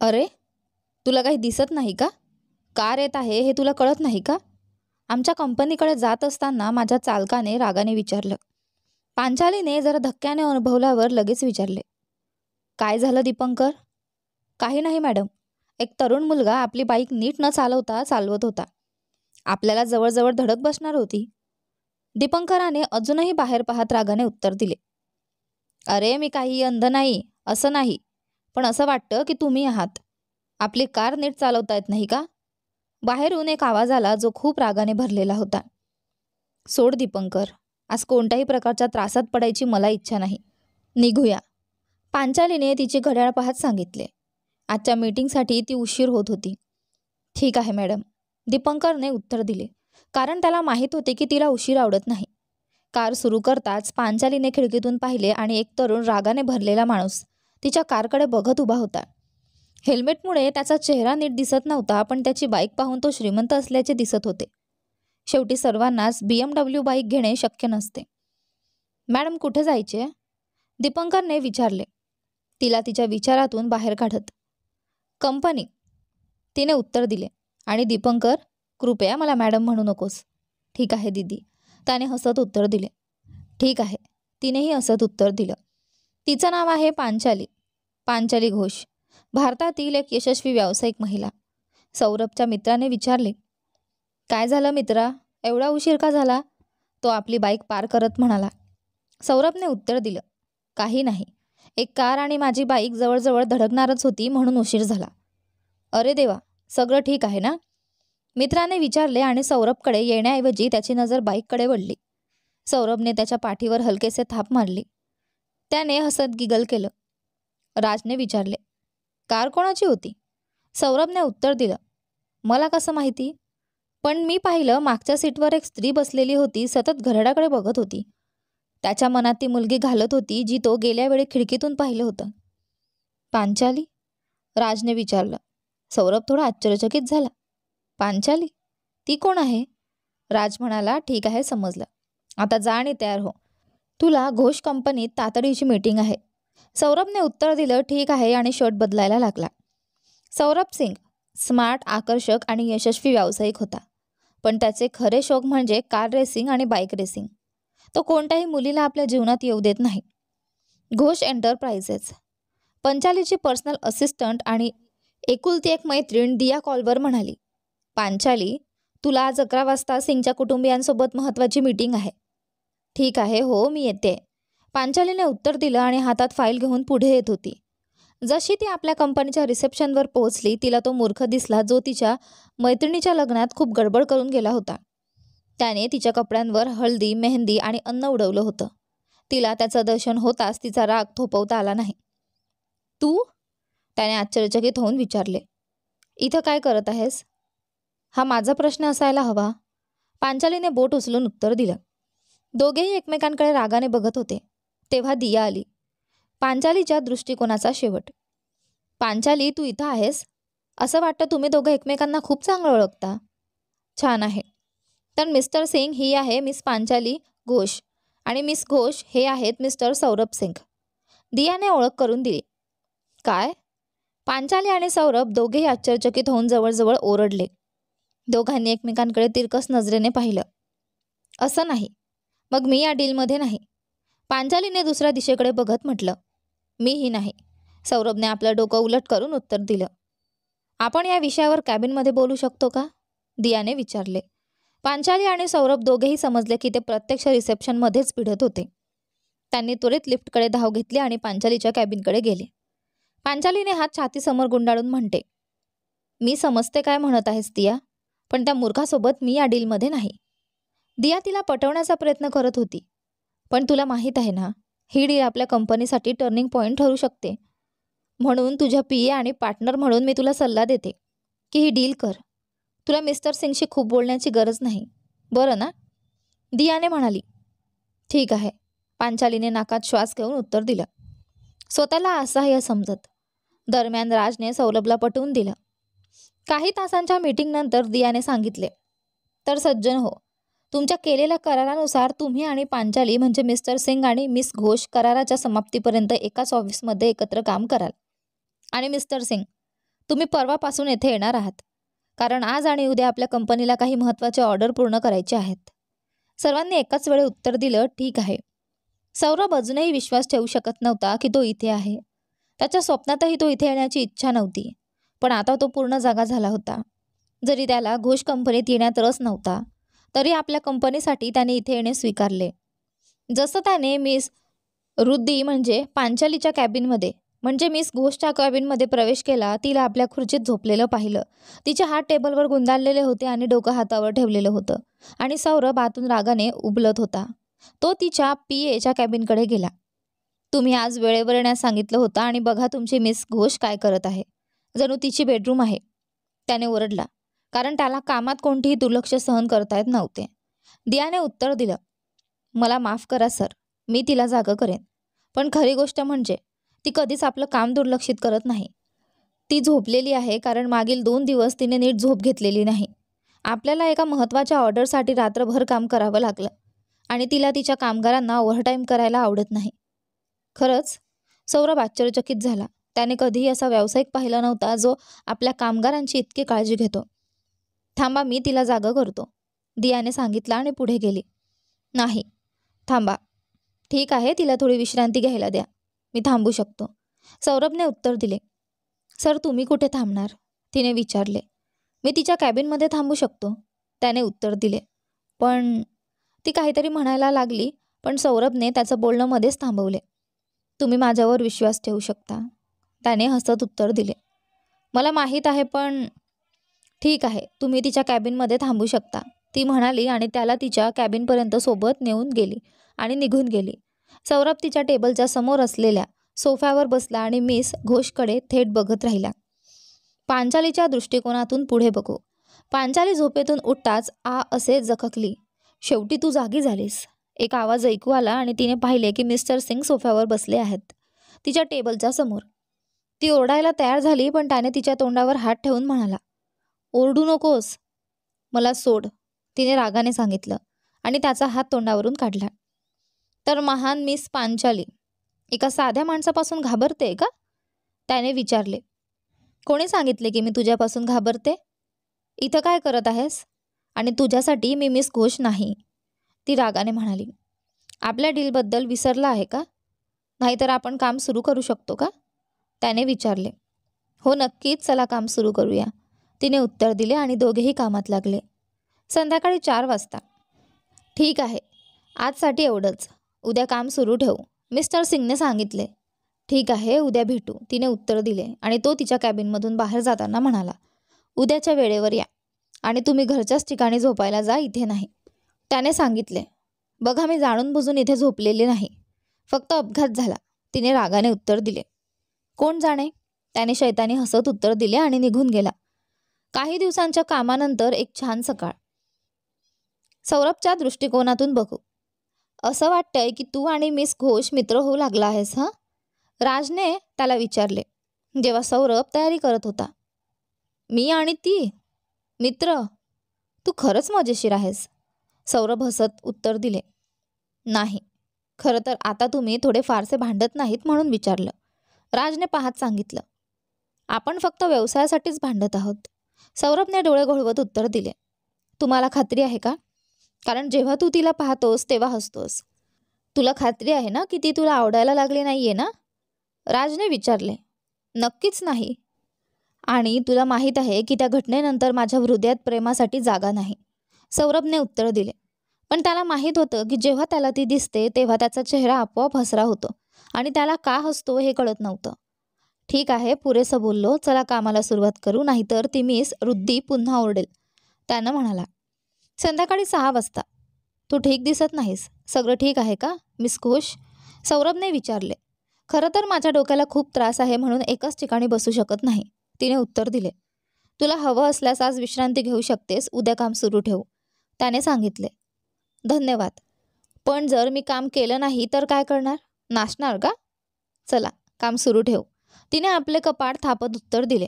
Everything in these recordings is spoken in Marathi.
अरे, तुला काही दिसत नाही का? कार येत आहे हे तुला कळत नाही का? आमच्या कंपनीकडे जात असताना माझ्या चालकाने रागाने विचारलं. पांचालीने जरा धक्क्याने अनुभवल्यावर लगेच विचारले, काय झालं दीपंकर? काही नाही मॅडम. एक तरुण मुलगा आपली बाईक नीट न चालवता चालवत होता. आपल्याला जवळजवळ धडक बसणार होती. दीपंकराने अजूनही बाहेर पाहत रागाने उत्तर दिले. अरे, मी काही अंध नाही, असं नाही. पण असं वाटतं की तुम्ही आहात. आपली कार नीट चालवता येत नाही का? बाहेरून एक आवाज आला जो खूप रागाने भरलेला होता. सोड दीपंकर, आज कोणत्याही प्रकारच्या त्रासात पडायची मला इच्छा नाही. निघूया. पांचालीने तिची घड्याळ पाहत सांगितले. आजच्या मीटिंगसाठी ती उशीर होत होती. ठीक आहे मॅडम, दीपंकरने उत्तर दिले, कारण त्याला माहीत होते की तिला उशीर आवडत नाही. कार सुरू करताच पांचालीने खिडकीतून पाहिले आणि एक तरुण रागाने भरलेला माणूस तिच्या कारकडे बघत उभा होता. हेल्मेटमुळे त्याचा चेहरा नीट दिसत नव्हता, पण त्याची बाईक पाहून तो श्रीमंत असल्याचे दिसत होते. शेवटी सर्वांनाच BMW बाईक घेणे शक्य नसते. मॅडम कुठे जायचे? दीपंकरने विचारले, तिला तिच्या विचारातून बाहेर काढत. कंपनी, तिने उत्तर दिले. आणि दीपंकर, कृपया मला मॅडम म्हणू नकोस. ठीक आहे दीदी, त्याने हसत उत्तर दिले. ठीक आहे, तिनेही हसत उत्तर दिलं. तिचं नाव आहे पांचाली. पांचाली घोष, भारतातील एक यशस्वी व्यावसायिक महिला. सौरभच्या मित्राने विचारले, काय झालं मित्रा, एवढा उशीर का झाला? तो आपली बाईक पार करत म्हणाला. सौरभने उत्तर दिलं, काही नाही, एक कार आणि माझी बाईक जवळजवळ धडकणारच होती म्हणून उशीर झाला. अरे देवा, सगळं ठीक आहे ना? मित्राने विचारले आणि सौरभकडे येण्याऐवजी त्याची नजर बाईककडे वळली. सौरभने त्याच्या पाठीवर हलकेसे थाप मारली. त्याने हसत गिगल केलं. राजने विचारले, कार कोणाची होती? सौरभने उत्तर दिलं, मला कसं माहिती? पण मी पाहिलं मागच्या सीटवर एक स्त्री बसलेली होती, सतत घड्याळाकडे बघत होती. त्याच्या मनात ती मुलगी घालत होती जी तो गेल्या वेळी खिडकीतून पाहिलं होतं. पांचाली? राजने विचारलं. सौरभ थोडा आश्चर्यचकित झाला. पांचाली? ती कोण आहे? राज म्हणाला, ठीक आहे, समजलं. आता जा आणि तयार हो. तुला घोष कंपनीत तातडीची मीटिंग आहे. सौरभने उत्तर दिलं, ठीक आहे, आणि शर्ट बदलायला लागला. सौरभ सिंग स्मार्ट, आकर्षक आणि यशस्वी व्यावसायिक होता. पण त्याचे खरे शौक म्हणजे कार रेसिंग आणि बाईक रेसिंग. तो कोणत्याही मुलीला आपल्या जीवनात येऊ देत नाही. घोष एंटरप्राइजेस. पांचालीची पर्सनल असिस्टंट आणि एकुलती एक मैत्रीण दिया कॉलवर म्हणाली, पांचाली, तुला आज 11 वाजता सिंगच्या कुटुंबियांसोबत महत्त्वाची मीटिंग आहे. ठीक आहे, हो, मी येते. पांचालीने उत्तर दिलं आणि हातात फाईल घेऊन पुढे येत होती. जशी ती आपल्या कंपनीच्या रिसेप्शनवर पोहोचली, तिला तो मूर्ख दिसला जो तिच्या मैत्रिणीच्या लग्नात खूप गडबड करून गेला होता. त्याने तिच्या कपड्यांवर हळदी, मेहंदी आणि अन्न उडवलं होतं. तिला त्याचं दर्शन होताच तिचा राग थोपवता आला नाही. तू? त्याने आश्चर्यचकित होऊन विचारले. इथं काय करत आहेस? हा माझा प्रश्न असायला हवा. पांचालीने बोट उचलून उत्तर दिलं. दोघेही एकमेकांकडे रागाने बघत होते. तेव्हा दिया आली. पांचालीच्या दृष्टिकोनाचा शेवट. पांचाली, तू इथं आहेस? असं वाटतं तुम्ही दोघं एकमेकांना खूप चांगलं ओळखता. छान आहे. तर मिस्टर सिंग ही आहे मिस पांचाली घोष आणि मिस घोष हे आहेत मिस्टर सौरभ सिंग. दियाने ओळख करून दिली. काय? पांचाली आणि सौरभ दोघेही आश्चर्यचकित होऊन जवळजवळ ओरडले. दोघांनी एकमेकांकडे तिरकस नजरेने पाहिलं. असं नाही, मग मी या डीलमध्ये नाही. पांचालीने दुसऱ्या दिशेकडे बघत म्हटलं. मीही नाही. सौरभने आपलं डोकं उलट करून उत्तर दिलं. आपण या विषयावर कॅबिनमध्ये बोलू शकतो का? दियाने विचारले. पांचाली आणि सौरभ दोघेही समजले की ते प्रत्यक्ष रिसेप्शनमध्येच भिडत होते. त्यांनी त्वरित लिफ्टकडे धाव घेतली आणि पांचालीच्या कॅबिनकडे गेले. पांचालीने हात छातीसमोर गुंडाळून म्हणते, मी समजते काय म्हणत आहेस दिया, पण त्या मूर्खासोबत मी या डीलमध्ये नाही. दिया तिला पटवण्याचा प्रयत्न करत होती. पण तुला माहीत आहे ना, ही डील आपल्या कंपनीसाठी टर्निंग पॉईंट ठरू शकते. म्हणून तुझ्या PA आणि पार्टनर म्हणून मी तुला सल्ला देते की ही डील कर. तुला मिस्टर सिंगशी खूप बोलण्याची गरज नाही, बरं ना? दियाने म्हणाली. ठीक आहे. पांचालीने नाकात श्वास घेऊन उत्तर दिलं. स्वतःला असहाय्य समजत. दरम्यान राजने सौरभला पटवून दिलं. काही तासांच्या मीटिंगनंतर दियाने सांगितले, तर सज्जन हो, तुमच्या केलेल्या करारानुसार तुम्ही आणि पांचाली म्हणजे मिस्टर सिंग आणि मिस घोष कराराच्या समाप्तीपर्यंत एकाच ऑफिसमध्ये एकत्र काम कराल. आणि मिस्टर सिंग, तुम्ही परवापासून येथे येणार आहात, कारण आज आणि उद्या आपल्या कंपनीला काही महत्त्वाचे ऑर्डर पूर्ण करायचे आहेत. सर्वांनी एकाच वेळी उत्तर दिलं, ठीक आहे. सौरभ अजूनही विश्वास ठेवू शकत नव्हता की तो इथे आहे. त्याच्या स्वप्नातही तो इथे येण्याची इच्छा नव्हती, पण आता तो पूर्ण जागा झाला होता. जरी त्याला घोष कंपनीत येण्यात रस नव्हता, तरी आपल्या कंपनीसाठी त्याने इथे येणे स्वीकारले. जसं त्याने मिस रुद्दी म्हणजे पांचालीच्या कॅबिनमध्ये म्हणजे मिस घोषच्या कॅबिनमध्ये प्रवेश केला, तिला आपल्या खुर्चीत झोपलेलं पाहिलं. तिचे हात टेबलवर गुंडाळलेले होते आणि डोकं हातावर ठेवलेलं होतं आणि सौरभ आतून रागाने उबलत होता. तो तिच्या PA कॅबिनकडे गेला. तुम्ही आज वेळेवर येण्यास सांगितलं होतं आणि बघा तुमची मिस घोष काय करत आहे. जणू तिची बेडरूम आहे. त्याने ओरडला, कारण त्याला कामात कोणतेही दुर्लक्ष सहन करता येत नव्हते. दियाने उत्तर दिलं, मला माफ करा सर, मी तिला जागं करेन. पण खरी गोष्ट म्हणजे ती कधीच आपलं काम दुर्लक्षित करत नाही. ती झोपलेली आहे कारण मागील 2 दिवस तिने नीट झोप घेतलेली नाही. आपल्याला एका महत्त्वाच्या ऑर्डरसाठी रात्रभर काम करावं लागलं आणि तिला तिच्या कामगारांना ओव्हरटाईम करायला आवडत नाही. खरंच? सौरभ आश्चर्यचकित झाला. त्याने कधीही असा व्यावसायिक पाहिला नव्हता जो आपल्या कामगारांची इतकी काळजी घेतो. थांबा, मी तिला जागं करतो, दियाने सांगितलं आणि पुढे गेली. नाही, थांबा. ठीक आहे, तिला थोडी विश्रांती घ्यायला द्या. मी थांबू शकतो. सौरभने उत्तर दिले. सर, तुम्ही कुठे थांबणार? तिने विचारले. मी तिच्या कॅबिनमध्ये थांबू शकतो, त्याने उत्तर दिले. पण ती काहीतरी म्हणायला लागली, पण सौरभने त्याचं बोलणं मध्येच थांबवले. तुम्ही माझ्यावर विश्वास ठेवू शकता, त्याने हसत उत्तर दिले. मला माहीत आहे, पण ठीक आहे, तुम्ही तिच्या कॅबिनमध्ये थांबू शकता, ती म्हणाली आणि त्याला तिच्या कॅबिनपर्यंत सोबत नेऊन गेली आणि निघून गेली. सौरभ तिच्या टेबलच्या समोर असलेल्या सोफ्यावर बसला आणि मिस घोषकडे थेट बघत राहिला. पांचालीच्या दृष्टिकोनातून पुढे बघू. पांचाली झोपेतून उठताच आ असे जखकली. शेवटी तू जागी झालीस. एक आवाज ऐकू आला आणि तिने पाहिले की मिस्टर सिंग सोफ्यावर बसले आहेत, तिच्या टेबलच्या समोर. ती ओरडायला तयार झाली, पण त्याने तिच्या तोंडावर हात ठेवून म्हणाला, ओरडू नकोस, मला सोड, तिने रागाने सांगितलं आणि त्याचा हात तोंडावरून काढला. तर महान मिस पांचाली एका साध्या माणसापासून घाबरते का? त्याने विचारले. कोणी सांगितले की मी तुझ्यापासून घाबरते? इथं काय करत आहेस? आणि तुझ्यासाठी मी मिस घोष नाही, ती रागाने म्हणाली. आपल्या डीलबद्दल विसरला आहे का? नाहीतर आपण काम सुरू करू शकतो का? त्याने विचारले. हो नक्कीच, चला काम सुरू करूया, तिने उत्तर दिले आणि दोघेही कामात लागले. संध्याकाळी 4 वाजता. ठीक आहे, आजसाठी एवढंच, उद्या काम सुरू ठेवू, मिस्टर सिंगने सांगितले. ठीक आहे, उद्या भेटू, तिने उत्तर दिले आणि तो तिच्या कॅबिनमधून बाहेर जाताना म्हणाला, उद्याच्या वेळेवर या आणि तुम्ही घरच्याच ठिकाणी झोपायला जा, इथे नाही, त्याने सांगितले. बघा, मी जाणून बुजून इथे झोपलेले नाही, फक्त अपघात झाला, तिने रागाने उत्तर दिले. कोण जाणे, त्याने शैतानी हसत उत्तर दिले आणि निघून गेला. काही दिवसांच्या कामानंतर एक छान सकाळ. सौरभच्या दृष्टिकोनातून बघू. असं वाटतंय की तू आणि मिस घोष मित्र होऊ लागला आहेस, हं? राजने त्याला विचारले जेव्हा सौरभ तयारी करत होता. मी आणि ती मित्र? तू खरंच मजेशीर आहेस, सौरभ हसत उत्तर दिले. नाही, खरं तर आता तुम्ही थोडे फारसे भांडत नाहीत म्हणून विचारलं, राजने पाहत सांगितलं. आपण फक्त व्यवसायासाठीच भांडत आहोत, सौरभने डोळे घोळवत उत्तर दिले. तुम्हाला खात्री आहे का? कारण जेव्हा तू तिला पाहतोस तेव्हा हसतोस. तुला खात्री आहे ना की ती तुला आवडायला लागली नाहीये ना? राजने विचारले. नक्कीच नाही. आणि तुला माहीत आहे की त्या घटनेनंतर माझ्या हृदयात प्रेमासाठी जागा नाही, सौरभने उत्तर दिले. पण त्याला माहीत होतं की जेव्हा त्याला ती दिसते तेव्हा त्याचा चेहरा आपोआप हसरा होतो आणि त्याला का हसतो हे कळत नव्हतं. ठीक आहे, पुरेसं बोललो, चला कामाला सुरुवात करू, नाहीतर ती मिस रुद्दी पुन्हा ओरडेल, त्यानं म्हणाला. संध्याकाळी 6 वाजता. तू ठीक दिसत नाहीस, सगळं ठीक आहे का मिस घोष? सौरभने विचारले. खरं तर माझ्या डोक्याला खूप त्रास आहे म्हणून एकाच ठिकाणी बसू शकत नाही, तिने उत्तर दिले. तुला हवं असल्यास आज विश्रांती घेऊ शकतेस, उद्या काम सुरू ठेवू, त्याने सांगितले. धन्यवाद, पण जर मी काम केलं नाही तर काय करणार? नाचणार का? चला काम सुरू ठेवू, तिने आपले कपाट थापत उत्तर दिले.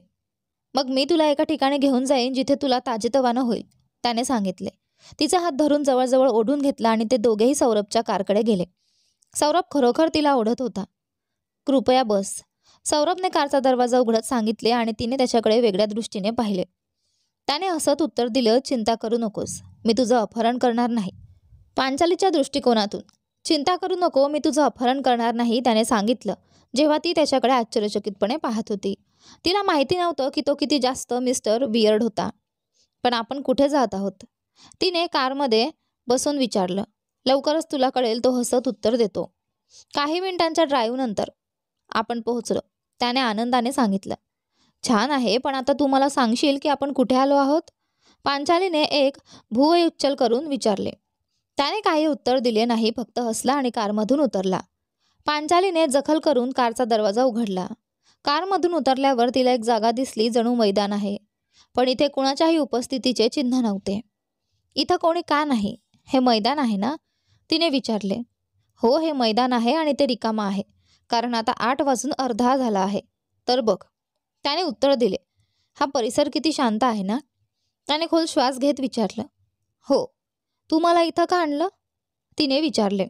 मग मी तुला एका ठिकाणी घेऊन जाईन जिथे तुला ताजेतवानं होईल, त्याने सांगितले. तिचा हात धरून जवळजवळ ओढून घेतला आणि ते दोघेही सौरभच्या कारकडे गेले. सौरभ खरोखर तिला ओढत होता. कृपया बस, सौरभने कारचा दरवाजा उघडत सांगितले आणि तिने त्याच्याकडे वेगळ्या दृष्टीने पाहिले. त्याने हसत उत्तर दिलं, चिंता करू नकोस, मी तुझं अपहरण करणार नाही. पांचालीच्या दृष्टिकोनातून, चिंता करू नको, मी तुझं अपहरण करणार नाही, त्याने सांगितलं जेव्हा ती त्याच्याकडे आश्चर्यचकितपणे पाहत होती. तिला माहिती नव्हतं की तो किती जास्त मिस्टर वियर्ड होता. पण आपण कुठे जात आहोत, तिने कारमध्ये बसून विचारलं. लवकरच तुला कळेल, तो हसत उत्तर देतो. काही मिनिटांच्या ड्राईव्हनंतर आपण पोहोचलो, त्याने आनंदाने सांगितलं. छान आहे, पण आता तू मला सांगशील की आपण कुठे आलो आहोत? पांचालीने एक भुवई करून विचारले. त्याने काही उत्तर दिले नाही, फक्त हसला आणि कारमधून उतरला. पांचालीने जखल करून कारचा दरवाजा उघडला. कारमधून उतरल्यावर तिला एक जागा दिसली, जणू मैदान आहे, पण इथे कुणाच्याही उपस्थितीचे चिन्ह नव्हते. इथं कोणी का नाही? हे मैदान आहे ना, तिने विचारले. हो, हे मैदान आहे आणि ते रिकामं आहे, कारण आता 8:अर्धा झाला आहे. तर बघ, त्याने उत्तर दिले. हा परिसर किती शांत आहे ना? त्याने खोल श्वास घेत विचारलं. हो, तू मला इथं का आणलं? तिने विचारले.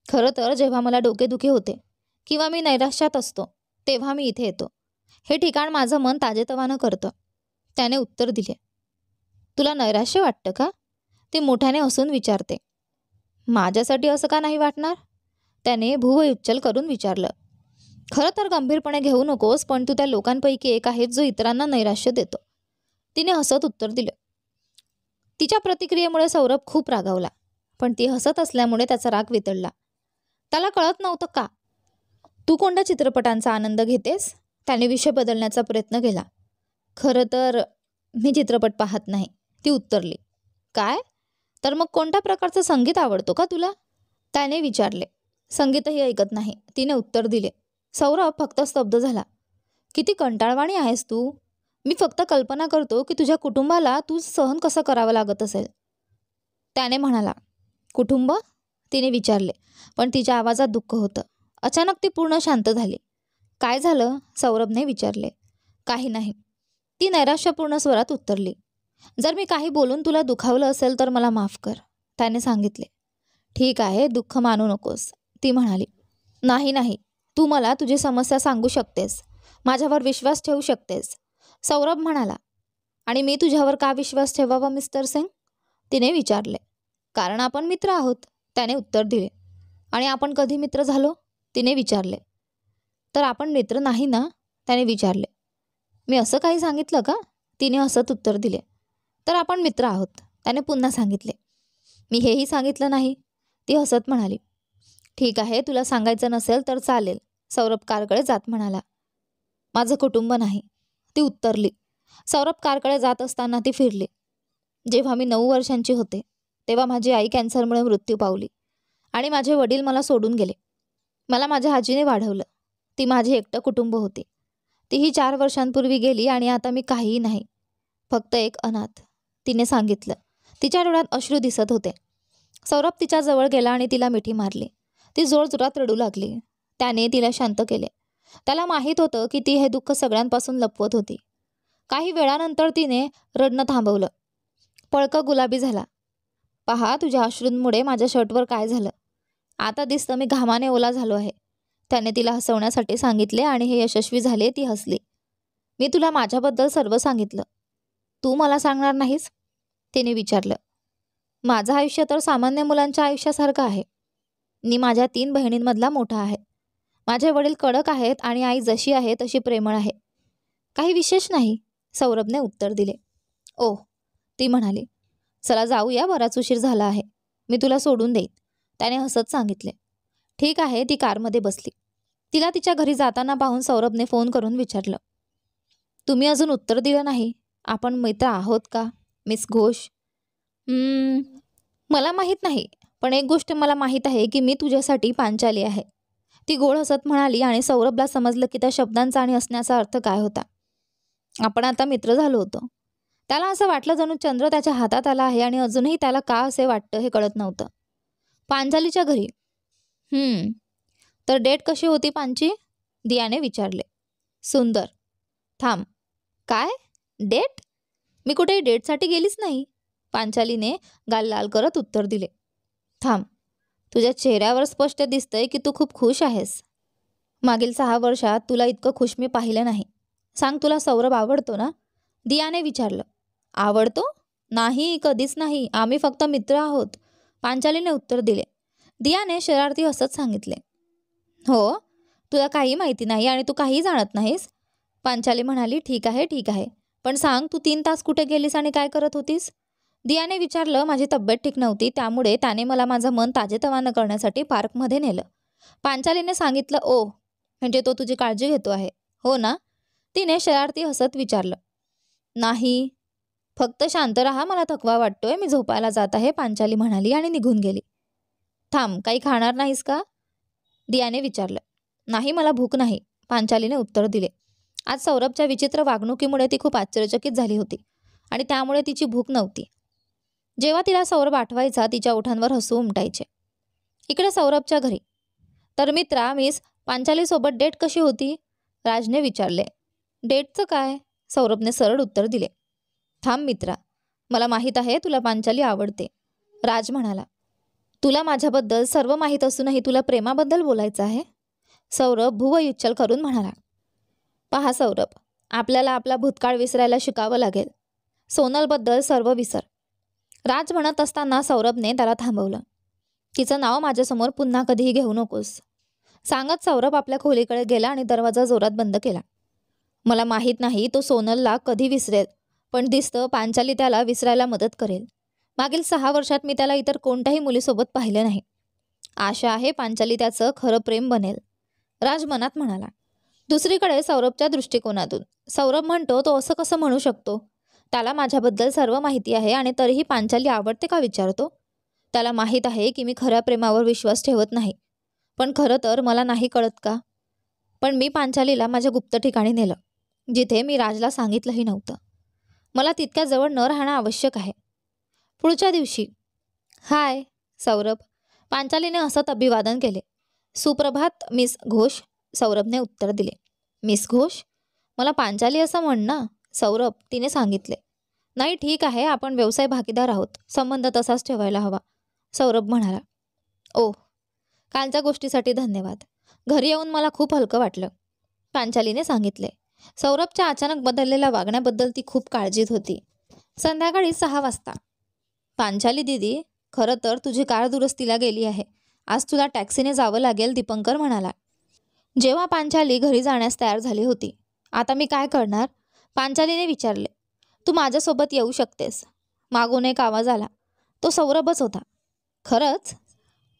खरं तर जेव्हा मला डोकेदुखी होते किंवा मी नैराश्यात असतो तेव्हा मी इथे येतो. हे ठिकाण माझं मन ताजेतवानं करतं, त्याने उत्तर दिले. तुला नैराश्य वाटतं का? ते मोठ्याने हसून विचारते. माझ्यासाठी असं का नाही वाटणार? त्याने भुवई करून विचारलं. खरं तर गंभीरपणे घेऊ नकोस, पण तू त्या लोकांपैकी एक आहेस जो इतरांना नैराश्य देतो, तिने हसत उत्तर दिलं. तिच्या प्रतिक्रियेमुळे सौरभ खूप रागावला, पण ती हसत असल्यामुळे त्याचा राग वितळला. त्याला कळत नव्हतं का? तू कोणत्या चित्रपटांचा आनंद घेतेस? त्याने विषय बदलण्याचा प्रयत्न केला. खरं तर मी चित्रपट पाहत नाही, ती उत्तरली. काय? तर मग कोणत्या प्रकारचं संगीत आवडतो का तुला? त्याने विचारले. संगीतही ऐकत नाही, तिने उत्तर दिले. सौरभ फक्त स्तब्ध झाला. किती कंटाळवाणी आहेस तू. मी फक्त कल्पना करतो की तुझ्या कुटुंबाला तू सहन कसं करावं लागत असेल, त्याने म्हणाला. कुटुंब? तिने विचारले, पण तिच्या आवाजात दुःख होतं. अचानक ती पूर्ण शांत झाली. काय झालं? सौरभने विचारले. काही नाही, ती नैराश्यपूर्ण स्वरात उत्तरली. जर मी काही बोलून तुला दुखावलं असेल तर मला माफ कर, त्याने सांगितले. ठीक आहे, दुःख मानू नकोस, ती म्हणाली. नाही नाही, तू मला तुझी समस्या सांगू शकतेस, माझ्यावर विश्वास ठेवू शकतेस, सौरभ म्हणाला. आणि मी तुझ्यावर का विश्वास ठेवावा मिस्टर सिंग? तिने विचारले. कारण आपण मित्र आहोत, त्याने उत्तर दिले. आणि आपण कधी मित्र झालो? तिने विचारले. तर आपण मित्र नाही ना, त्याने विचारले. मी असं काही सांगितलं का? तिने हसत उत्तर दिले. तर आपण मित्र आहोत, त्याने पुन्हा सांगितले. मी हेही सांगितलं नाही, ती हसत म्हणाली. ठीक आहे, तुला सांगायचं नसेल तर चालेल, सौरभ कारकडे जात म्हणाला. माझं कुटुंब नाही, ती उत्तरली. सौरभ कारकडे जात असताना ती फिरली. जेव्हा मी 9 वर्षांची होते तेव्हा माझी आई कॅन्सरमुळे मृत्यू पावली आणि माझे वडील मला सोडून गेले. मला माझ्या आजीने वाढवलं. ती माझी एकटं कुटुंब होती. तीही 4 वर्षांपूर्वी गेली आणि आता मी काहीही नाही, फक्त एक अनाथ, तिने सांगितलं. तिच्या डोळ्यात अश्रू दिसत होते. सौरभ तिच्याजवळ गेला आणि तिला मिठी मारली. ती जोरजोरात रडू लागली. त्याने तिला शांत केले. त्याला माहीत होतं की ती हे दुःख सगळ्यांपासून लपवत होती. काही वेळानंतर तिने रडणं थांबवलं. पळकं गुलाबी झाला. पहा, तुझ्या अश्रूंमुळे माझ्या शर्टवर काय झालं. आता दिसतं मी घामाने ओला झालो आहे, त्याने तिला हसवण्यासाठी सांगितले आणि हे यशस्वी झाले. ती हसली. मी तुला माझ्याबद्दल सर्व सांगितलं, तू मला सांगणार नाहीस? तिने विचारलं. माझं आयुष्य तर सामान्य मुलांच्या आयुष्यासारखं आहे. मी माझ्या 3 बहिणींमधला मोठा आहे. माझे वडील कडक आहेत आणि आई जशी आहे तशी प्रेमळ आहे. काही विशेष नाही, सौरभने उत्तर दिले. ओह, ती म्हणाली. चला जाऊया, बराच उशीर झाला आहे, मी तुला सोडून देईन, त्याने हसत सांगितले. ठीक आहे, ती कारमध्ये बसली. तिला तिच्या घरी जाताना पाहून सौरभने फोन करून विचारलं. तुम्ही अजून उत्तर दिलं नाही, आपण मित्र आहोत का मिस घोष? मला माहीत नाही, पण एक गोष्ट मला माहीत आहे की मी तुझ्यासाठी पांचाली आहे, ती गोड हसत म्हणाली. आणि सौरभला समजलं की त्या शब्दांचा आणि असण्याचा अर्थ काय होता. आपण आता मित्र झालो होतो. त्याला असं वाटलं जणू चंद्र त्याच्या हातात आला आहे आणि अजूनही त्याला का असे वाटतं हे कळत नव्हतं. पांचालीच्या घरी. तर डेट कशी होती पांची? दियाने विचारले. सुंदर. थांब, काय डेट? मी कुठे डेटसाठी गेलीच नाही, पांचालीने गाल लाल करत उत्तर दिले. थांब, तुझ्या चेहऱ्यावर स्पष्ट दिसतंय की तू खूप खुश आहेस. मागील 6 वर्षात तुला इतकं खुश मी पाहिलं नाही. सांग, तुला सौरभ आवडतो ना? दियाने विचारलं. आवडतो? नाही, कधीच नाही. आम्ही फक्त मित्र आहोत, पांचालीने उत्तर दिले. दियाने शरारती हसत सांगितले. हो, तुला काही माहिती नाही आणि तू काही जाणत नाहीस. पांचाली म्हणाली. ठीक आहे, ठीक आहे. पण सांग, तू 3 तास कुठे गेलीस आणि काय करत होतीस? दियाने विचारलं. माझी तब्येत ठीक नव्हती, त्यामुळे त्याने मला माझं मन ताजेतवानं करण्यासाठी पार्कमध्ये नेलं. पांचालीने सांगितलं. ओ, म्हणजे तो तुझी काळजी घेतो आहे, हो ना? तिने शरारती हसत विचारलं. नाही, फक्त शांत राहा, मला थकवा वाटतोय, मी झोपायला जात आहे, पांचाली म्हणाली आणि निघून गेली. थांब, काही खाणार नाहीस का? दियाने विचारलं. नाही, मला भूक नाही, पांचालीने उत्तर दिले. आज सौरभच्या विचित्र वागणुकीमुळे ती खूप आश्चर्यचकित झाली होती आणि त्यामुळे तिची भूक नव्हती. जेव्हा तिला सौरभ आठवायचा, तिच्या ओठांवर हसू उमटायचे. इकडे सौरभच्या घरी. तर मित्रा, मिस पांचालीसोबत डेट कशी होती? राजने विचारले. डेटचं काय? सौरभने सरळ उत्तर दिले. थांब मित्रा, मला माहीत आहे तुला पांचाली आवडते, राज म्हणाला. तुला माझ्याबद्दल सर्व माहीत असूनही तुला प्रेमाबद्दल बोलायचं आहे? सौरभ भुवयुच्चल करून म्हणाला. पहा सौरभ, आपल्याला आपला भूतकाळ विसरायला शिकावं लागेल. सोनलबद्दल सर्व विसर. राज म्हणत असताना सौरभने त्याला थांबवलं. तिचं नाव माझ्यासमोर पुन्हा कधीही घेऊ नकोस, सांगत सौरभ आपल्या खोलीकडे गेला आणि दरवाजा जोरात बंद केला. मला माहीत नाही तो सोनलला कधी विसरेल, पण दिसतं पांचाली त्याला विसरायला मदत करेल. मागील 6 वर्षात मी त्याला इतर कोणत्याही मुलीसोबत पाहिलं नाही. आशा आहे पांचाली त्याचं खरं प्रेम बनेल, राज मनात म्हणाला. दुसरीकडे सौरभच्या दृष्टिकोनातून सौरभ म्हणतो, तो असं कसं म्हणू शकतो? त्याला माझ्याबद्दल सर्व माहिती आहे आणि तरीही पांचाली आवडते का विचारतो? त्याला माहीत आहे की मी खऱ्या प्रेमावर विश्वास ठेवत नाही. पण खरं तर मला नाही कळत का, पण मी पांचालीला माझ्या गुप्त ठिकाणी नेलं, जिथे मी राजला सांगितलंही नव्हतं. मला तितक्या जवळ न राहणं आवश्यक आहे. पुढच्या दिवशी. हाय सौरभ, पांचालीने हसत अभिवादन केले. सुप्रभात मिस घोष, सौरभने उत्तर दिले. मिस घोष? मला पांचाली असं म्हण ना, सौरभ, तिने सांगितले. नाही, ठीक आहे, आपण व्यवसाय भागीदार आहोत, संबंध तसाच ठेवायला हवा, सौरभ म्हणाला. ओ, कालच्या गोष्टीसाठी धन्यवाद. घरी येऊन मला खूप हलकं वाटलं, पांचालीने सांगितले. सौरभच्या अचानक बदललेल्या वागण्याबद्दल ती खूप काळजीत होती. संध्याकाळी 6 वाजता. पांचाली दीदी, खरं तर तुझी कार दुरुस्तीला गेली आहे, आज तुला टॅक्सीने जावं लागेल, दीपंकर म्हणाला. जेव्हा पांचाली घरी जाण्यास तयार झाली होती. आता मी काय करणार? पांचालीने विचारले. तू माझ्यासोबत येऊ शकतेस, मागून एक आवाज आला. तो सौरभच होता. खरंच?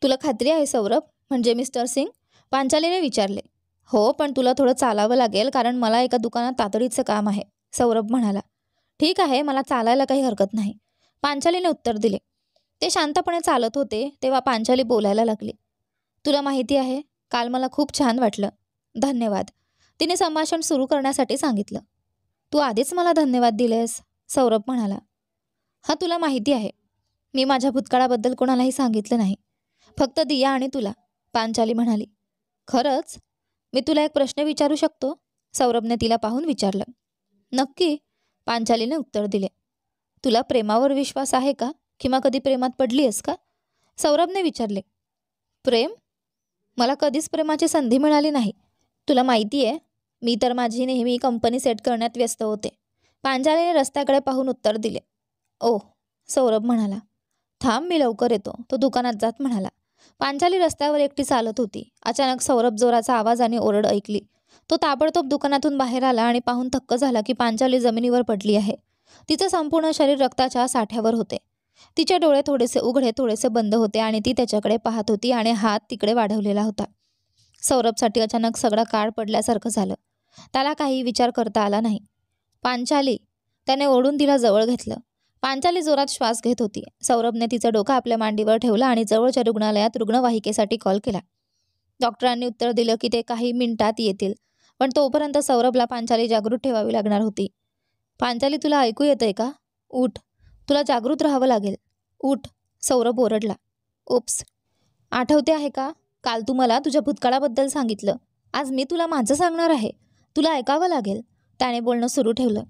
तुला खात्री आहे सौरभ, म्हणजे मिस्टर सिंग? पांचालीने विचारले. हो, पण तुला थोडं चालावं लागेल, कारण मला एका दुकानात तातडीचं काम आहे, सौरभ म्हणाला. ठीक आहे, मला चालायला काही हरकत नाही, पांचालीने उत्तर दिले. ते शांतपणे चालत होते तेव्हा पांचाली बोलायला लागली. तुला माहिती आहे, काल मला खूप छान वाटलं, धन्यवाद, तिने संभाषण सुरू करण्यासाठी सांगितलं. तू आधीच मला धन्यवाद दिलेस, सौरभ म्हणाला. हा, तुला माहिती आहे, मी माझ्या भूतकाळाबद्दल कोणालाही सांगितलं नाही, फक्त दिया आणि तुला, पांचाली म्हणाली. खरंच? मी तुला एक प्रश्न विचारू शकतो? सौरभने तिला पाहून विचारलं. नक्की, पांचालीने उत्तर दिले. तुला प्रेमावर विश्वास आहे का, किंवा कधी प्रेमात पडली आहेस का? सौरभने विचारले. प्रेम? मला कधीच प्रेमाची संधी मिळाली नाही. तुला माहिती आहे, मी तर माझी नेहमी कंपनी सेट करण्यात व्यस्त होते, पांचालीने रस्त्याकडे पाहून उत्तर दिले. ओ, सौरभ म्हणाला. थांब, मी लवकर येतो, तो दुकानात जात म्हणाला. पांचाली रस्त्यावर एकटी चालत होती. अचानक सौरभ जोराचा आवाज आणि ओरड ऐकली. तो ताबडतोब दुकानातून बाहेर आला आणि पाहून थक्क झाला की पांचाली जमिनीवर पडली आहे. तिचं संपूर्ण शरीर रक्ताच्या साठ्यावर होते. तिचे डोळे थोडेसे उघडे, थोडेसे बंद होते आणि ती त्याच्याकडे पाहत होती आणि हात तिकडे वाढवलेला होता. सौरभसाठी अचानक सगळा काळ पडल्यासारखं झालं. त्याला काही विचार करता आला नाही. पांचाली, त्याने ओढून तिला जवळ घेतलं. पांचाली जोरात श्वास घेत होती. सौरभने तिचं डोकं आपल्या मांडीवर ठेवलं आणि जवळच्या रुग्णालयात रुग्णवाहिकेसाठी कॉल केला. डॉक्टरांनी उत्तर दिलं की ते काही मिनिटात येतील, पण तोपर्यंत सौरभला पांचाली जागृत ठेवावी लागणार होती. पांचाली, तुला ऐकू येतंय का? उठ, तुला जागृत राहावं लागेल, उठ, सौरभ ओरडला. उप्स, आठवते आहे का, काल तू मला तुझ्या भूतकाळाबद्दल सांगितलं, आज मी तुला माझं सांगणार आहे, तुला ऐकावं लागेल, त्याने बोलणं सुरू ठेवलं.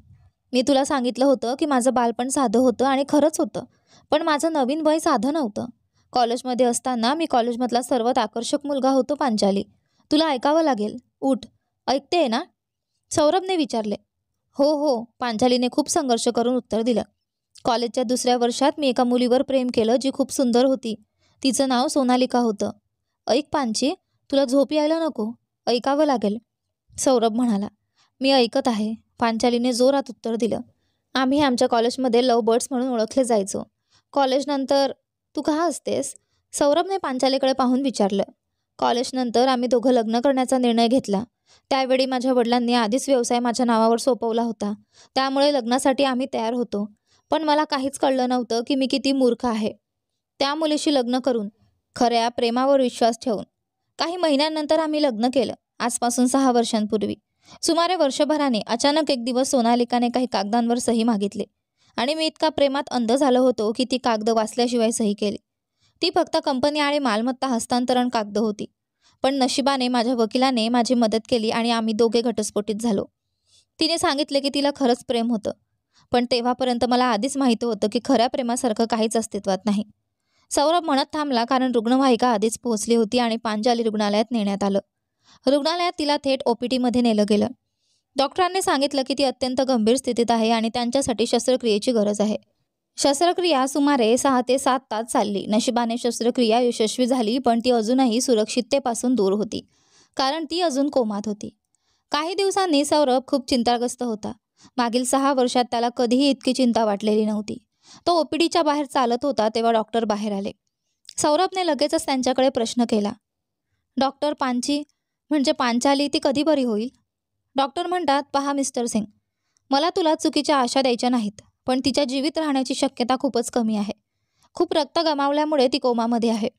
मी तुला सांगितलं होतं की माझं बालपण साधं होतं आणि खरंच होतं, पण माझं नवीन वय साधं नव्हतं. कॉलेजमध्ये असताना मी कॉलेजमधला सर्वात आकर्षक मुलगा होतो पांचाली, तुला ऐकावं लागेल. उठ. ऐकतेय ना? सौरभने विचारले. हो हो, पांचालीने खूप संघर्ष करून उत्तर दिलं. कॉलेजच्या दुसऱ्या वर्षात मी एका मुलीवर प्रेम केलं जी खूप सुंदर होती. तिचं नाव सोनालिका होतं. ऐक पांची, तुला झोप यायला नको. ऐकावं लागेल. सौरभ म्हणाला. मी ऐकत आहे, पांचालीने जोरात उत्तर दिलं. आम्ही आमच्या कॉलेजमध्ये लव्ह बर्ड्स म्हणून ओळखले जायचो. कॉलेजनंतर तू का असतेस? सौरभने पांचालीकडे पाहून विचारलं. कॉलेजनंतर आम्ही दोघं लग्न करण्याचा निर्णय घेतला. त्यावेळी माझ्या वडिलांनी आधीच व्यवसाय माझ्या नावावर सोपवला होता. त्यामुळे लग्नासाठी आम्ही तयार होतो. पण मला काहीच कळलं नव्हतं की मी किती मूर्ख आहे. त्या मुलीशी लग्न करून, खऱ्या प्रेमावर विश्वास ठेवून. काही महिन्यांनंतर आम्ही लग्न केलं. आजपासून 6 वर्षांपूर्वी. सुमारे वर्षभराने अचानक एक दिवस सोनालिकाने काही कागदांवर सही मागितली आणि मी इतका प्रेमात अंध झालो होतो की ती कागद वाचल्याशिवाय सही केली. ती फक्त कंपनी आणि मालमत्ता हस्तांतरण कागद होती. पण नशिबाने माझ्या वकिलाने माझी मदत केली आणि आम्ही दोघे घटस्फोटित झालो. तिने सांगितले की तिला खरंच प्रेम होतं. पण तेव्हापर्यंत मला आधीच माहिती होतं की खऱ्या प्रेमासारखं काहीच अस्तित्वात नाही. सौरभ म्हणत थांबला कारण रुग्णवाहिका आधीच पोहोचली होती आणि पांचाली रुग्णालयात नेण्यात आलं. रुग्णालयात तिला थेट OPT-मध्ये नेलं गेलं. डॉक्टरांनी सांगितलं की ती अत्यंत गंभीर स्थितीत आहे आणि त्यांच्यासाठी शस्त्रक्रियेची गरज आहे. शस्त्रक्रिया सुमारे 6 ते 7 तास चालली. नशिबाने शस्त्रक्रिया यशस्वी झाली, पण ती अजूनही सुरक्षिततेपासून दूर होती, कारण ती अजून कोमात होती. काही दिवसांनी सौरभ खूप चिंताग्रस्त होता. मागील 6 वर्षात त्याला कधीही इतकी चिंता वाटलेली नव्हती. तो OPDच्या बाहेर चालत होता तेव्हा डॉक्टर बाहेर आले. सौरभने लगेचच त्यांच्याकडे प्रश्न केला. डॉक्टर, पांची म्हणजे पांचाली ती कधी बरी होईल? डॉक्टर म्हणतात, पहा मिस्टर सिंग, मला तुला चुकीच्या आशा द्यायच्या नाहीत, पण तिच्या जीवित राहण्याची शक्यता खूपच कमी आहे. खूप रक्त गमावल्यामुळे ती कोमामध्ये आहे.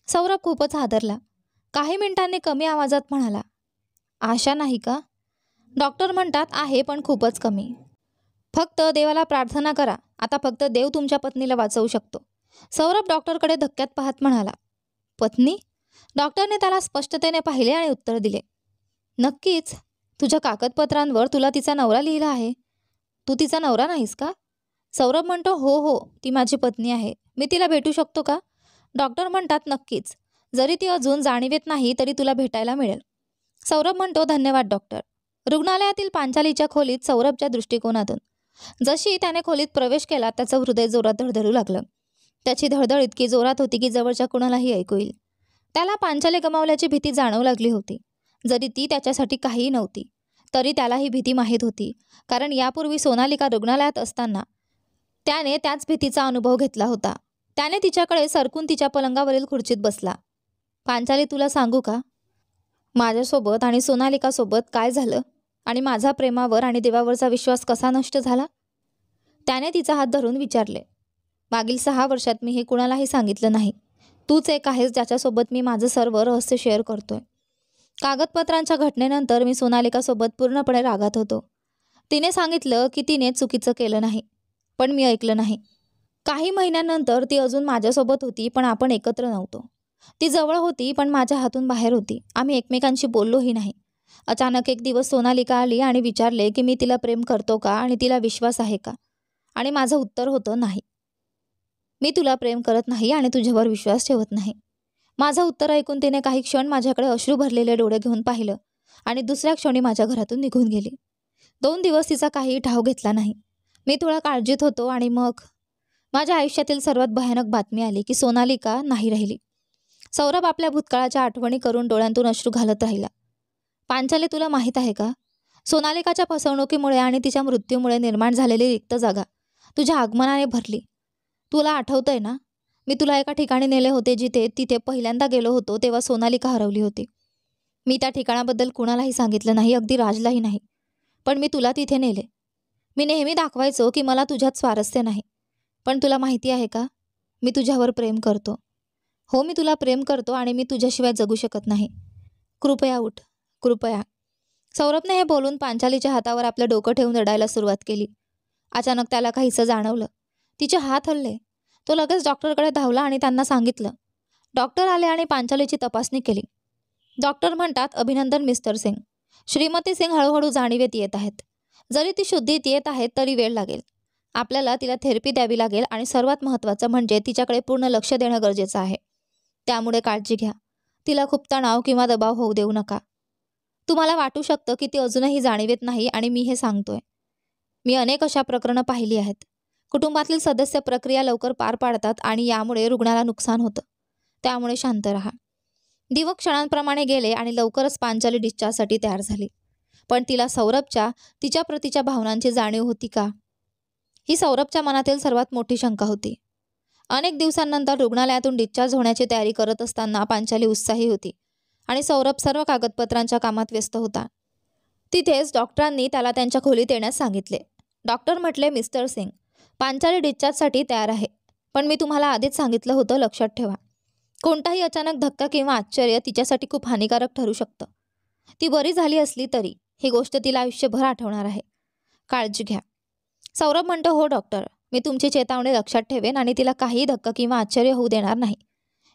सौरभ खूपच हादरला. काही मिनिटांनी कमी आवाजात म्हणाला, आशा नाही का? डॉक्टर म्हणतात, आहे पण खूपच कमी. फक्त देवाला प्रार्थना करा. आता फक्त देव तुमच्या पत्नीला वाचवू शकतो. सौरभ डॉक्टरकडे धक्क्यात पाहत म्हणाला. पत्नी? डॉक्टरने त्याला स्पष्टतेने पाहिले आणि उत्तर दिले. नक्कीच. तुझ्या कागदपत्रांवर तुला तिचा नवरा लिहिला आहे. तू तिचा नवरा नाहीस का? सौरभ म्हणतो, हो हो, ती माझी पत्नी आहे. मी तिला भेटू शकतो का? डॉक्टर म्हणतात, नक्कीच. जरी ती अजून जाणीवेत नाही तरी तुला भेटायला मिळेल. सौरभ म्हणतो, धन्यवाद डॉक्टर. रुग्णालयातील पांचालीच्या खोलीत सौरभच्या दृष्टिकोनातून जशी त्याने खोलीत प्रवेश केला त्याचं हृदय जोरात धडधडू लागलं. त्याची धडधड इतकी जोरात होती की जवळच्या कुणालाही ऐकू येईल. त्याला पांचाली गमावल्याची भीती जाणवू लागली होती. जरी ती त्याच्यासाठी काहीही नव्हती तरी त्याला ही भीती माहीत होती, कारण यापूर्वी सोनालिका रुग्णालयात असताना त्याने त्याच भीतीचा अनुभव घेतला होता. त्याने तिच्याकडे सरकून तिच्या पलंगावरील खुर्चीत बसला. पांचाली, तुला सांगू का, माझ्यासोबत आणि सोनालिकासोबत काय झालं आणि माझा प्रेमावर आणि देवावरचा विश्वास कसा नष्ट झाला? त्याने तिचा हात धरून विचारले. मागील 6 वर्षात मी हे कुणालाही सांगितलं नाही. तूच एक आहेस ज्याच्यासोबत मी माझं सर्व रहस्य शेअर करतोय. कागदपत्रांच्या घटनेनंतर मी सोनालिकासोबत पूर्णपणे रागात होतो. तिने सांगितलं की तिने चुकीचं केलं नाही, पण मी ऐकलं नाही. काही महिन्यांनंतर ती अजून माझ्यासोबत होती, पण आपण एकत्र नव्हतो. ती जवळ होती पण माझ्या हातून बाहेर होती. आम्ही एकमेकांशी बोललोही नाही. अचानक एक दिवस सोनालिका आली आणि विचारले की मी तिला प्रेम करतो का आणि तिला विश्वास आहे का? आणि माझं उत्तर होतं, नाही. मी तुला प्रेम करत नाही आणि तुझ्यावर विश्वास ठेवत नाही. माझं उत्तर ऐकून तिने काही क्षण माझ्याकडे अश्रू भरलेले डोळे घेऊन पाहिलं आणि दुसऱ्या क्षणी माझ्या घरातून निघून गेली. 2 दिवस तिचा काहीही ठाव घेतला नाही. मी थोडा काळजीत होतो आणि मग माझ्या आयुष्यातील सर्वात भयानक बातमी आली की सोनालिका नाही राहिली. सौरभ आपल्या भूतकाळाच्या आठवणी करून डोळ्यांतून अश्रू घालत राहिला. पांचाली, तुला माहीत आहे का, सोनालिकाच्या फसवणुकीमुळे आणि तिच्या मृत्यूमुळे निर्माण झालेली रिक्त जागा तुझ्या आगमनाने भरली. तुला आठवतंय ना, मी तुला एका ठिकाणी नेले होते तिथे पहिल्यांदा गेलो होतो तेव्हा सोनालिका हरवली होती. मी त्या ठिकाणाबद्दल कुणालाही सांगितलं नाही, अगदी राजलाही नाही. पण मी तुला तिथे नेले. मी नेहमी दाखवायचो की मला तुझ्यात स्वारस्य नाही. पण तुला माहिती आहे का, मी तुझ्यावर प्रेम करतो. हो, मी तुला प्रेम करतो आणि मी तुझ्याशिवाय जगू शकत नाही. कृपया उठ, कृपया. सौरभने हे बोलून पांचालीच्या हातावर आपलं डोकं ठेवून रडायला सुरुवात केली. अचानक त्याला काहीसं जाणवलं. तिचे हात हलले. तो लगेच डॉक्टरकडे धावला आणि त्यांना सांगितलं. डॉक्टर आले आणि पांचालीची तपासणी केली. डॉक्टर म्हणतात, अभिनंदन मिस्टर सिंग. श्रीमती सिंग हळूहळू जाणीवेत येत आहेत. जरी ती शुद्धीत येत आहेत तरी वेळ लागेल. आपल्याला तिला थेरपी द्यावी लागेल आणि सर्वात महत्त्वाचं म्हणजे तिच्याकडे पूर्ण लक्ष देणं गरजेचं आहे. त्यामुळे काळजी घ्या. तिला खूप तणाव किंवा दबाव होऊ देऊ नका. तुम्हाला वाटू शकतं की ती अजूनही जाणीवेत नाही आणि मी हे सांगतोय. मी अनेक अशा प्रकरणं पाहिली आहेत. कुटुंबातील सदस्य प्रक्रिया लवकर पार पाडतात आणि यामुळे रुग्णाला नुकसान होतं. त्यामुळे शांत राहा. दिवस क्षणांप्रमाणे गेले आणि लवकरच पांचाली डिस्चार्जसाठी तयार झाली. पण तिला सौरभच्या तिच्या प्रतीच्या भावनांची जाणीव होती का? ही सौरभच्या मनातील सर्वात मोठी शंका होती. अनेक दिवसांनंतर रुग्णालयातून डिस्चार्ज होण्याची तयारी करत असताना पांचाली उत्साही होती आणि सौरभ सर्व कागदपत्रांच्या कामात व्यस्त होता. तिथेच डॉक्टरांनी त्याला त्यांच्या खोलीत येण्यास सांगितले. डॉक्टर म्हटले, मिस्टर सिंग, पांचाली डिस्चार्जसाठी तयार आहे. पण मी तुम्हाला आधीच सांगितलं होतं, लक्षात ठेवा. कोणताही अचानक धक्का किंवा आश्चर्य तिच्यासाठी खूप हानिकारक ठरू शकतं. ती बरी झाली असली तरी ही गोष्ट तिला आयुष्यभर आठवणार आहे. काळजी घ्या. सौरभ म्हणतो, हो डॉक्टर, मी तुमची चेतावणी लक्षात ठेवेन आणि तिला काहीही धक्का किंवा आश्चर्य होऊ देणार नाही.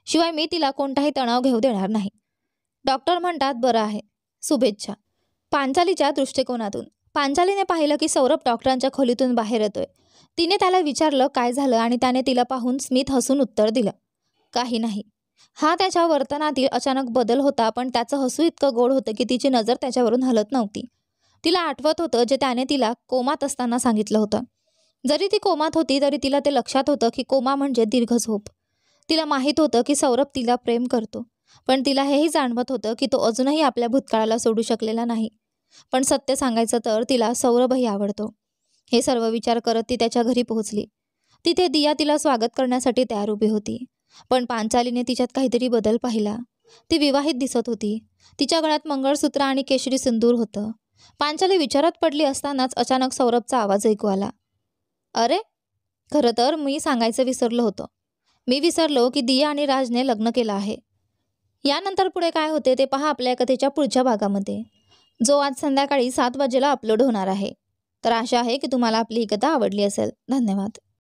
शिवाय मी तिला कोणताही तणाव घेऊ देणार नाही. डॉक्टर म्हणतात, बरं आहे, शुभेच्छा. पांचालीच्या दृष्टिकोनातून पांचालीने पाहिलं की सौरभ डॉक्टरांच्या खोलीतून बाहेर येतोय. तिने त्याला विचारलं काय झालं आणि त्याने तिला पाहून स्मित हसून उत्तर दिलं, काही नाही. हा त्याच्या वर्तनातील अचानक बदल होता, पण त्याचं हसू इतकं गोड होतं की तिची नजर त्याच्यावरून हलत नव्हती. तिला आठवत होतं जे त्याने तिला कोमात असताना सांगितलं होतं. जरी ती कोमात होती तरी तिला ते लक्षात होतं की कोमा म्हणजे दीर्घ झोप. तिला माहीत होतं की सौरभ तिला प्रेम करतो, पण तिला हेही जाणवत होतं की तो अजूनही आपल्या भूतकाळाला सोडू शकलेला नाही. पण सत्य सांगायचं तर तिला सौरभही आवडतो. हे सर्व विचार करत ती त्याच्या घरी पोहोचली. तिथे दिया तिला स्वागत करण्यासाठी तयार उभी होती. पण पांचालीने तिच्यात काहीतरी बदल पाहिला. ती विवाहित दिसत होती. तिच्या गळ्यात मंगळसूत्र आणि केशरी सिंदूर होतं. पांचाली विचारात पडली असतानाच अचानक सौरभचा आवाज ऐकू आला, अरे, खरं तर मी सांगायचं विसरलो होतं. मी विसरलो की दिया आणि राजने लग्न केलं आहे. यानंतर पुढे काय होते ते पहा आपल्या कथेच्या पुढच्या भागामध्ये, जो आज संध्याकाळी 7 वाजेला अपलोड होणार आहे. तर आशा आहे की तुम्हाला आपली ही कथा आवडली असेल. धन्यवाद.